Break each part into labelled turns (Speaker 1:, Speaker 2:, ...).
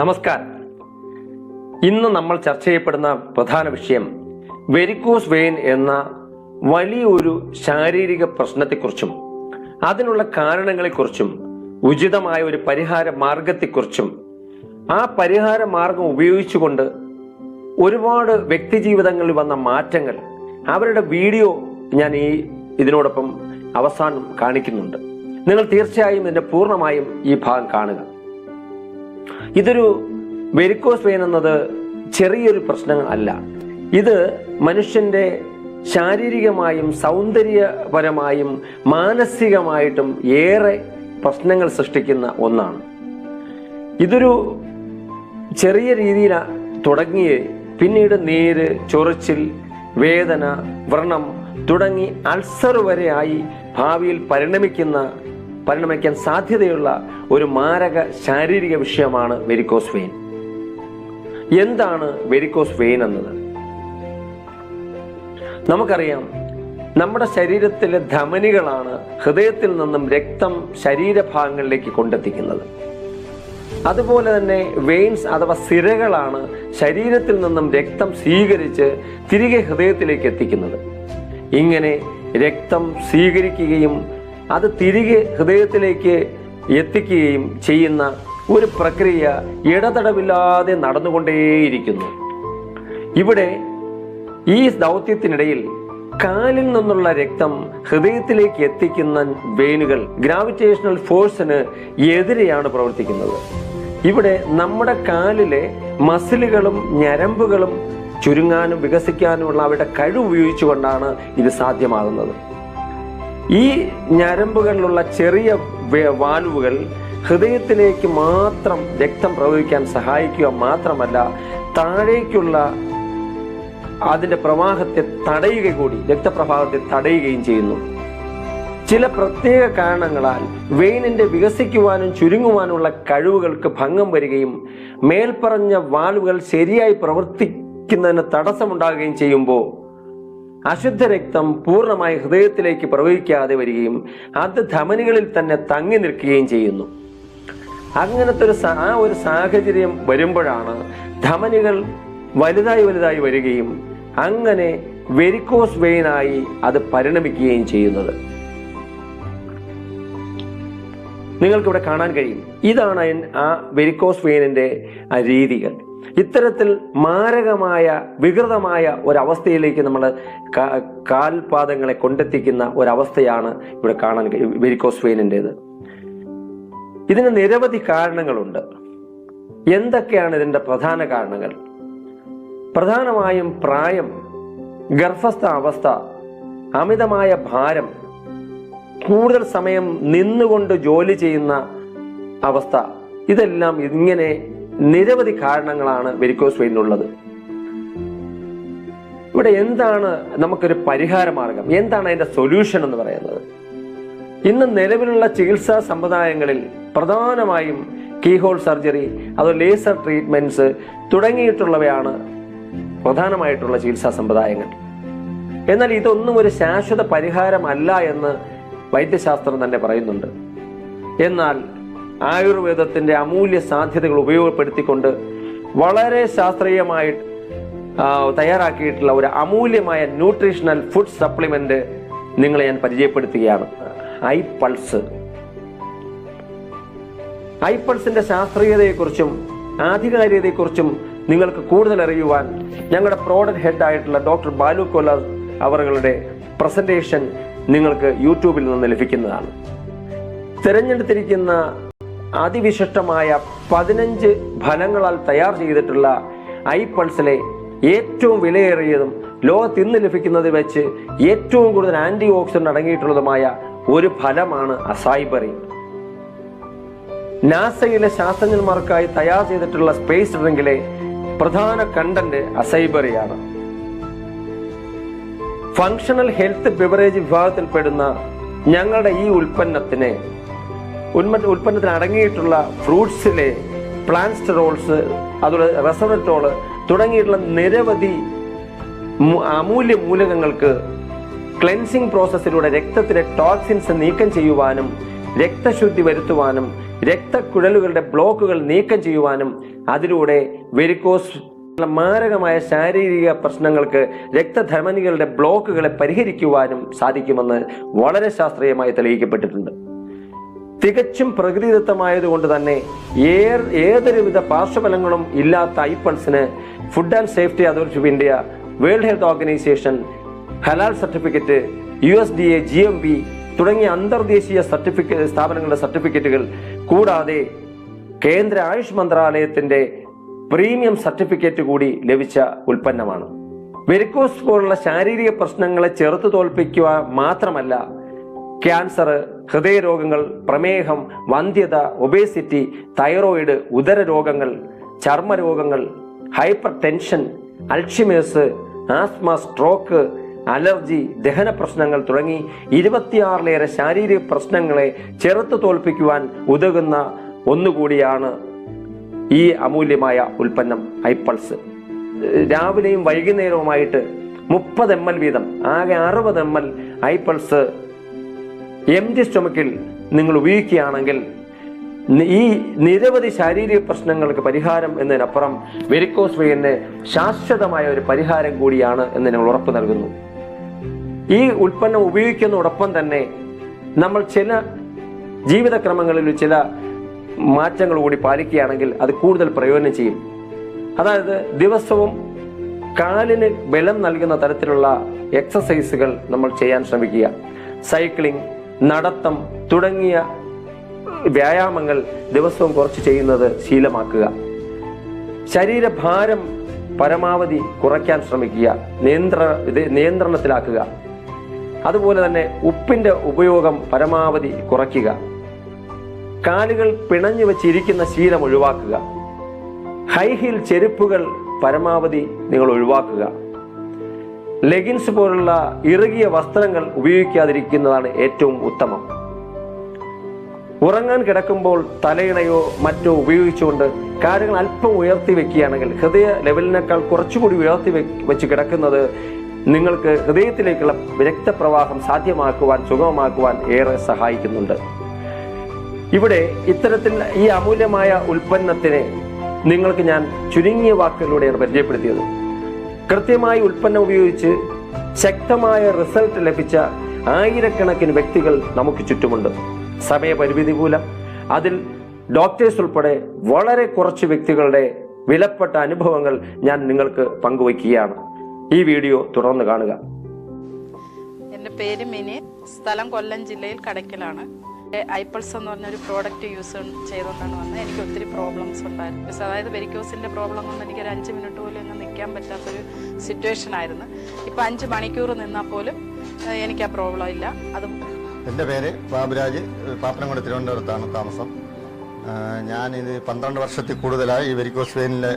Speaker 1: നമസ്കാരം. ഇന്ന് നമ്മൾ ചർച്ച ചെയ്യപ്പെടുന്ന പ്രധാന വിഷയം വെരിക്കോസ് വെയിൻ എന്ന വലിയൊരു ശാരീരിക പ്രശ്നത്തെക്കുറിച്ചും അതിനുള്ള കാരണങ്ങളെക്കുറിച്ചും ഉചിതമായ ഒരു പരിഹാര മാർഗത്തെക്കുറിച്ചും ആ പരിഹാര മാർഗം ഉപയോഗിച്ചുകൊണ്ട് ഒരുപാട് വ്യക്തി ജീവിതങ്ങളിൽ വന്ന മാറ്റങ്ങൾ അവരുടെ വീഡിയോ ഞാൻ ഇതിനോടൊപ്പം അവസാനം കാണിക്കുന്നുണ്ട്. നിങ്ങൾ തീർച്ചയായും ഇതിന്റെ പൂർണ്ണമായും ഈ ഭാഗം കാണുക. ഇതൊരു വെരിക്കോസ് വെയിൻ എന്നത് ചെറിയൊരു പ്രശ്നം അല്ല. ഇത് മനുഷ്യന്റെ ശാരീരികമായും സൗന്ദര്യപരമായും മാനസികമായിട്ടും ഏറെ പ്രശ്നങ്ങൾ സൃഷ്ടിക്കുന്ന ഒന്നാണ്. ഇതൊരു ചെറിയ രീതിയിൽ തുടങ്ങി പിന്നീട് നീര്, ചൊറിച്ചിൽ, വേദന, വ്രണം തുടങ്ങി അൾസർ വരെയായി ഭാവിയിൽ പരിണമിക്കാൻ സാധ്യതയുള്ള ഒരു മാരക ശാരീരിക വിഷയമാണ് വെരിക്കോസ് വെയിൻ. എന്താണ് വെരിക്കോസ് വെയിൻ എന്നത്? നമുക്കറിയാം, നമ്മുടെ ശരീരത്തിലെ ധമനികളാണ് ഹൃദയത്തിൽ നിന്നും രക്തം ശരീരഭാഗങ്ങളിലേക്ക് കൊണ്ടെത്തിക്കുന്നത്. അതുപോലെ തന്നെ വെയിൻസ് അഥവാ സിരകളാണ് ശരീരത്തിൽ നിന്നും രക്തം സ്വീകരിച്ച് തിരികെ ഹൃദയത്തിലേക്ക് എത്തിക്കുന്നത്. ഇങ്ങനെ രക്തം സ്വീകരിക്കുകയും അത് തിരികെ ഹൃദയത്തിലേക്ക് എത്തിക്കുകയും ചെയ്യുന്ന ഒരു പ്രക്രിയ ഇടതടവില്ലാതെ നടന്നുകൊണ്ടേയിരിക്കുന്നു. ഇവിടെ ഈ ദൗത്യത്തിനിടയിൽ കാലിൽ നിന്നുള്ള രക്തം ഹൃദയത്തിലേക്ക് എത്തിക്കുന്ന വെയിനുകൾ ഗ്രാവിറ്റേഷണൽ ഫോഴ്സിന് എതിരെയാണ് പ്രവർത്തിക്കുന്നത്. ഇവിടെ നമ്മുടെ കാലിലെ മസിലുകളും ഞരമ്പുകളും ചുരുങ്ങാനും വികസിക്കാനുമുള്ള അവരുടെ കഴിവ് ഉപയോഗിച്ചുകൊണ്ടാണ് ഇത് സാധ്യമാകുന്നത്. ഈ ഞരമ്പുകളിലുള്ള ചെറിയ വാൽവുകൾ ഹൃദയത്തിലേക്ക് മാത്രം രക്തം പ്രവഹിക്കാൻ സഹായിക്കുക മാത്രമല്ല, താഴേക്കുള്ള അതിന്റെ പ്രവാഹത്തെ തടയുക കൂടി, രക്തപ്രവാഹത്തെ തടയുകയും ചെയ്യുന്നു. ചില പ്രത്യേക കാരണങ്ങളാൽ വെയിനിന്റെ വികസിക്കുവാനും ചുരുങ്ങുവാനുള്ള കഴിവുകൾക്ക് ഭംഗം വരികയും മേൽപ്പറഞ്ഞ വാൽവുകൾ ശരിയായി പ്രവർത്തിക്കുന്നതിന് തടസ്സമുണ്ടാകുകയും ചെയ്യുമ്പോൾ അശുദ്ധ രക്തം പൂർണ്ണമായി ഹൃദയത്തിലേക്ക് പ്രവഹിക്കാതെ വരികയും അത് ധമനികളിൽ തന്നെ തങ്ങി നിൽക്കുകയും ചെയ്യുന്നു. അങ്ങനത്തെ ഒരു സാഹചര്യം വരുമ്പോഴാണ് ധമനികൾ വലുതായി വരികയും അങ്ങനെ വെരിക്കോസ് വെയിനായി അത് പരിണമിക്കുകയും ചെയ്യുന്നത്. നിങ്ങൾക്കിവിടെ കാണാൻ കഴിയും. ഇതാണ് ആ വെരിക്കോസ് വെയിനിന്റെ രീതികൾ. ഇത്തരത്തിൽ മാരകമായ വികൃതമായ ഒരവസ്ഥയിലേക്ക് നമ്മൾ കാൽപാദങ്ങളെ കൊണ്ടെത്തിക്കുന്ന ഒരവസ്ഥയാണ് ഇവിടെ കാണാൻ വെരിക്കോസ് വെയിനിൻ്റെത്. ഇതിന് നിരവധി കാരണങ്ങളുണ്ട്. എന്തൊക്കെയാണ് ഇതിന്റെ പ്രധാന കാരണങ്ങൾ? പ്രധാനമായും പ്രായം, ഗർഭസ്ഥ അവസ്ഥ, അമിതമായ ഭാരം, കൂടുതൽ സമയം നിന്നുകൊണ്ട് ജോലി ചെയ്യുന്ന അവസ്ഥ, ഇതെല്ലാം ഇങ്ങനെ നിരവധി കാരണങ്ങളാണ് വെരിക്കോസ് വെയിനുള്ളത്. ഇവിടെ എന്താണ് നമുക്കൊരു പരിഹാര മാർഗം? എന്താണ് അതിന്റെ സൊല്യൂഷൻ എന്ന് പറയുന്നത്? ഇന്ന് നിലവിലുള്ള ചികിത്സാ സമ്പ്രദായങ്ങളിൽ പ്രധാനമായും കീഹോൾ സർജറി, അതോ ലേസർ ട്രീറ്റ്മെന്റ്സ് തുടങ്ങിയിട്ടുള്ളവയാണ് പ്രധാനമായിട്ടുള്ള ചികിത്സാ സമ്പ്രദായങ്ങൾ. എന്നാൽ ഇതൊന്നും ഒരു ശാശ്വത പരിഹാരമല്ല എന്ന് വൈദ്യശാസ്ത്രം തന്നെ പറയുന്നുണ്ട്. എന്നാൽ ആയുർവേദത്തിന്റെ അമൂല്യ സാധ്യതകൾ ഉപയോഗപ്പെടുത്തിക്കൊണ്ട് വളരെ ശാസ്ത്രീയമായിട്ട് തയ്യാറാക്കിയിട്ടുള്ള ഒരു അമൂല്യമായ ന്യൂട്രീഷണൽ ഫുഡ് സപ്ലിമെന്റ് നിങ്ങളെ ഞാൻ പരിചയപ്പെടുത്തുകയാണ്. ഐപൾസിന്റെ ശാസ്ത്രീയതയെക്കുറിച്ചും ആധികാരികതയെക്കുറിച്ചും നിങ്ങൾക്ക് കൂടുതൽ അറിയുവാൻ ഞങ്ങളുടെ പ്രോഡക്റ്റ് ഹെഡ് ആയിട്ടുള്ള ഡോക്ടർ ബാലു കൊല്ലർ അവരുടെ പ്രസന്റേഷൻ നിങ്ങൾക്ക് യൂട്യൂബിൽ നിന്ന് ലഭിക്കുന്നതാണ്. തിരഞ്ഞെടുത്തിരിക്കുന്ന അതിവിശിഷ്ടമായ 15 ഫലങ്ങളാൽ തയ്യാർ ചെയ്തിട്ടുള്ള ഐപൾസിലെ ഏറ്റവും വിലയേറിയതും ലോകത്ത് ഇന്ന് ലഭിക്കുന്നതിൽ വെച്ച് ഏറ്റവും കൂടുതൽ ആന്റി ഓക്സിഡന്റ് അടങ്ങിയിട്ടുള്ളതുമായ ഒരു ഫലമാണ് അസായി ബെറി. നാസയിലെ ശാസ്ത്രജ്ഞന്മാർക്കായി തയ്യാർ ചെയ്തിട്ടുള്ള സ്പേസ് ഡ്രിങ്കിലെ പ്രധാന കണ്ടന്റ് അസായി ബെറിയാണ്. ഫങ്ഷണൽ ഹെൽത്ത് ബിവറേജ് വിഭാഗത്തിൽപ്പെടുന്ന ഞങ്ങളുടെ ഈ ഉൽപ്പന്നത്തിന് അടങ്ങിയിട്ടുള്ള ഫ്രൂട്ട്സിലെ പ്ലാൻസ്റ്ററോൾസ്, അതുപോലെ റെസവറ്റോള് തുടങ്ങിയിട്ടുള്ള നിരവധി അമൂല്യ മൂലകങ്ങൾക്ക് ക്ലെൻസിംഗ് പ്രോസസ്സിലൂടെ രക്തത്തിലെ ടോക്സിൻസ് നീക്കം ചെയ്യുവാനും രക്തശുദ്ധി വരുത്തുവാനും രക്തക്കുഴലുകളുടെ ബ്ലോക്കുകൾ നീക്കം ചെയ്യുവാനും അതിലൂടെ വെരിക്കോസ് മാരകമായ ശാരീരിക പ്രശ്നങ്ങൾക്ക് രക്തധമനികളുടെ ബ്ലോക്കുകളെ പരിഹരിക്കുവാനും സാധിക്കുമെന്ന് വളരെ ശാസ്ത്രീയമായി തെളിയിക്കപ്പെട്ടിട്ടുണ്ട്. തികച്ചും പ്രകൃതിദത്തമായതുകൊണ്ട് തന്നെ ഏതൊരുവിധ പാർശ്വഫലങ്ങളും ഇല്ലാത്ത ഐപൾസിന് food and safety authority of India, world health organisation, ഹലാൽ സർട്ടിഫിക്കറ്റ്, USDA, GMP തുടങ്ങിയ അന്തർദേശീയ സ്ഥാപനങ്ങളുടെ സർട്ടിഫിക്കറ്റുകൾ കൂടാതെ കേന്ദ്ര ആയുഷ് മന്ത്രാലയത്തിന്റെ പ്രീമിയം സർട്ടിഫിക്കറ്റ് കൂടി ലഭിച്ച ഉൽപ്പന്നമാണ്. വെരിക്കോസ് പോലുള്ള ശാരീരിക പ്രശ്നങ്ങളെ ചെറുത്തു തോൽപ്പിക്കുക മാത്രമല്ല, ക്യാൻസർ, ഹൃദയരോഗങ്ങൾ, പ്രമേഹം, വന്ധ്യത, ഒബേസിറ്റി, തൈറോയിഡ്, ഉദരരോഗങ്ങൾ, ചർമ്മരോഗങ്ങൾ, hypertension, Alzheimer's, asthma, stroke, allergy, ദഹന പ്രശ്നങ്ങൾ തുടങ്ങി 26ലേറെ ശാരീരിക പ്രശ്നങ്ങളെ ചെറുത്തു തോൽപ്പിക്കുവാൻ ഉതകുന്ന ഒന്നുകൂടിയാണ് ഈ അമൂല്യമായ ഉൽപ്പന്നം ഐപൾസ്. രാവിലെയും വൈകുന്നേരവുമായിട്ട് 30 ml വീതം, ആകെ 60 ml ഐപൾസ് എംറ്റി സ്റ്റൊമക്കിൽ നിങ്ങൾ ഉപയോഗിക്കുകയാണെങ്കിൽ ഈ നിരവധി ശാരീരിക പ്രശ്നങ്ങൾക്ക് പരിഹാരം എന്നതിനപ്പുറം വെരിക്കോസ് വെയിന് ശാശ്വതമായ ഒരു പരിഹാരം കൂടിയാണ് എന്ന് ഞങ്ങൾ ഉറപ്പ് നൽകുന്നു. ഈ ഉൽപ്പന്നം ഉപയോഗിക്കുന്നതോടൊപ്പം തന്നെ നമ്മൾ ചില ജീവിതക്രമങ്ങളിൽ ചില മാറ്റങ്ങൾ കൂടി പാലിക്കുകയാണെങ്കിൽ അത് കൂടുതൽ പ്രയോജനം ചെയ്യും. അതായത് ദിവസവും കാലിന് ബലം നൽകുന്ന തരത്തിലുള്ള എക്സസൈസുകൾ നമ്മൾ ചെയ്യാൻ ശ്രമിക്കുക. സൈക്ലിംഗ്, നടത്തം തുടങ്ങിയ വ്യായാമങ്ങൾ ദിവസവും കുറച്ച് ചെയ്യുന്നത് ശീലമാക്കുക. ശരീരഭാരം പരമാവധി കുറയ്ക്കാൻ ശ്രമിക്കുക, നിയന്ത്രണത്തിലാക്കുക. അതുപോലെ തന്നെ ഉപ്പിന്റെ ഉപയോഗം പരമാവധി കുറയ്ക്കുക. കാലുകൾ പിണഞ്ഞു വെച്ചിരിക്കുന്ന ശീലം ഒഴിവാക്കുക. ഹൈ ഹീൽ ചെരുപ്പുകൾ പരമാവധി നിങ്ങൾ ഒഴിവാക്കുക. ലെഗിൻസ് പോലുള്ള ഇറുകിയ വസ്ത്രങ്ങൾ ഉപയോഗിക്കാതിരിക്കുന്നതാണ് ഏറ്റവും ഉത്തമം. ഉറങ്ങാൻ കിടക്കുമ്പോൾ തലയിണയോ മറ്റോ ഉപയോഗിച്ചുകൊണ്ട് കാലുകൾ അല്പം ഉയർത്തി വെക്കുകയാണെങ്കിൽ, ഹൃദയ ലെവലിനേക്കാൾ കുറച്ചുകൂടി ഉയർത്തി വെച്ച് കിടക്കുന്നത് നിങ്ങൾക്ക് ഹൃദയത്തിലേക്കുള്ള രക്തപ്രവാഹം സാധ്യമാക്കുവാൻ, സുഗമമാക്കുവാൻ ഏറെ സഹായിക്കുന്നുണ്ട്. ഇവിടെ ഇത്തരത്തിൽ ഈ അമൂല്യമായ ഉൽപ്പന്നത്തിനെ നിങ്ങൾക്ക് ഞാൻ ചുരുങ്ങിയ വാക്കുകളിലൂടെയാണ് പരിചയപ്പെടുത്തിയത്. കൃത്യമായി ഉൽപ്പന്നം ഉപയോഗിച്ച് ശക്തമായ റിസൾട്ട് ലഭിച്ച ആയിരക്കണക്കിന് വ്യക്തികൾ നമുക്ക് ചുറ്റുമുണ്ട്. സമയപരിമിതി മൂലം അതിൽ ഡോക്ടേഴ്സ് ഉൾപ്പെടെ വളരെ കുറച്ച് വ്യക്തികളുടെ വിലപ്പെട്ട അനുഭവങ്ങൾ ഞാൻ നിങ്ങൾക്ക് പങ്കുവയ്ക്കുകയാണ്. ഈ വീഡിയോ തുടർന്ന് കാണുക.
Speaker 2: എൻ്റെ പേര് മിനി, സ്ഥലം കൊല്ലം ജില്ലയിൽ കടയ്ക്കലാണ്. ഐപൾസ് എന്ന് പറഞ്ഞൊരു പ്രോഡക്റ്റ് യൂസ് ചെയ്തുകൊണ്ടാണ് വന്നത്. എനിക്ക് ഒത്തിരി പ്രോബ്ലംസ് ഉണ്ടായിരുന്നു. അതായത് വെരിക്കോസിൻ്റെ പ്രോബ്ലം കൊണ്ട് എനിക്കൊരു 5 മിനിറ്റ് പോലും ഒന്നും നിൽക്കാൻ പറ്റാത്തൊരു സിറ്റുവേഷൻ ആയിരുന്നു. ഇപ്പോൾ 5 മണിക്കൂർ നിന്നാൽ പോലും എനിക്ക് ആ പ്രോബ്ലം ഇല്ല. അതും
Speaker 3: എൻ്റെ പേര് ബാബുരാജ്, പാപ്പനംകോട്, തിരുവനന്തപുരത്താണ് താമസം. ഞാനിത് 12 വർഷത്തിൽ കൂടുതലായി ഈ വെരിക്കോസ് വെയിനിലെ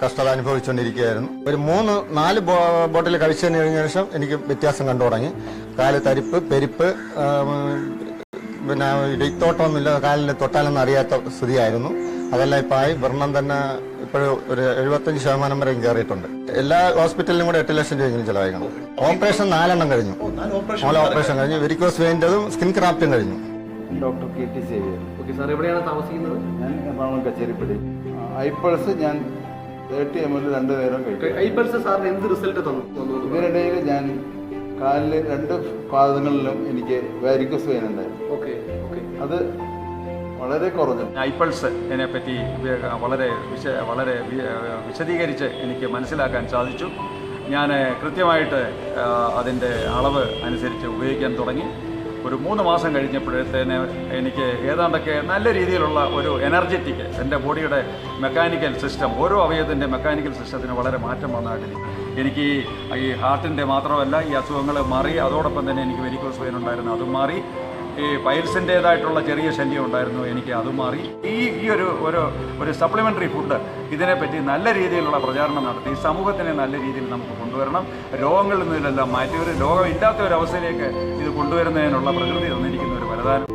Speaker 3: കഷ്ടത അനുഭവിച്ചുകൊണ്ടിരിക്കുകയായിരുന്നു. ഒരു 3-4 ബോട്ടിൽ കഴിച്ചതിന് കഴിഞ്ഞ ശേഷം എനിക്ക് വ്യത്യാസം കണ്ടു തുടങ്ങി. കാല് തരിപ്പ്, പെരിപ്പ്, പിന്നെ രക്തോട്ടമൊന്നുമില്ല, കാലിൽ തൊട്ടാലൊന്നും അറിയാത്ത സ്ഥിതിയായിരുന്നു. അതെല്ലാം ഇപ്പോൾ ആയി. വ്രണം തന്നെ ഇപ്പോഴും ഒരു 75% വരെ കയറിയിട്ടുണ്ട്. എല്ലാ ഹോസ്പിറ്റലിലും കൂടെ 8 ലക്ഷം രൂപയെങ്കിലും ചിലവായിക്കണം. ഓപ്പറേഷൻ 4 എണ്ണം കഴിഞ്ഞു. 4 ഓപ്പറേഷൻ കഴിഞ്ഞു. വെരിക്കോസ് വെയിൻ്റെതും സ്കിൻ ക്രാഫ്റ്റും കഴിഞ്ഞു.
Speaker 4: Doctor KT Xavier.
Speaker 1: Okay sir, എവിടെയാണ് താമസിക്കുന്നത്?
Speaker 4: ഞാൻ എറണാകുളം കച്ചേരിപ്പടി. ഐപൾസ് ഞാൻ 30 ml 2 നേരം കഴിക്കും.
Speaker 1: ഐപൾസ് സാറിന് എന്ത് റിസൾട്ട് തന്നു?
Speaker 4: ഇതിനിടയിൽ ഞാൻ കാലിലെ 2 പാദങ്ങളിലും എനിക്ക് വാരിക്കോസ് വെയിൻ ഉണ്ടായിരുന്നു. അത് വളരെ കുറഞ്ഞു.
Speaker 5: ഐപൾസ് ഇതിനെപ്പറ്റി വളരെ വിശദീകരിച്ച് എനിക്ക് മനസ്സിലാക്കാൻ സാധിച്ചു. ഞാൻ കൃത്യമായിട്ട് അതിൻ്റെ അളവ് അനുസരിച്ച് ഉപയോഗിക്കാൻ തുടങ്ങി. ഒരു 3 മാസം കഴിഞ്ഞപ്പോഴത്തേന് എനിക്ക് ഏതാണ്ടൊക്കെ നല്ല രീതിയിലുള്ള ഒരു എനർജറ്റിക്, എൻ്റെ ബോഡിയുടെ മെക്കാനിക്കൽ സിസ്റ്റം, ഓരോ അവയവത്തിൻ്റെ മെക്കാനിക്കൽ സിസ്റ്റത്തിന് വളരെ മാറ്റം വന്നതായിട്ട് എനിക്ക് ഈ ഹാർട്ടിൻ്റെ മാത്രമല്ല ഈ അസുഖങ്ങൾ മാറി. അതോടൊപ്പം തന്നെ എനിക്ക് വെരിക്കോസ് വെയിൻ ഉണ്ടായിരുന്നു, അതും മാറി. ഈ പൈൽസിൻ്റേതായിട്ടുള്ള ചെറിയ ശല്യം ഉണ്ടായിരുന്നു, എനിക്ക് അതും മാറി. ഈ ഒരു സപ്ലിമെൻ്ററി ഫുഡ് ഇതിനെപ്പറ്റി നല്ല രീതിയിലുള്ള പ്രചാരണം നടത്തി സമൂഹത്തിനെ നല്ല രീതിയിൽ നമുക്ക് കൊണ്ടുവരണം. രോഗങ്ങളിൽ നിന്നെല്ലാം മാറ്റി ഒരു രോഗമില്ലാത്ത ഒരു അവസ്ഥയിലേക്ക് ഇത് കൊണ്ടുവരുന്നതിനുള്ള പ്രകൃതി തന്നിരിക്കുന്ന ഒരു വരദാനം.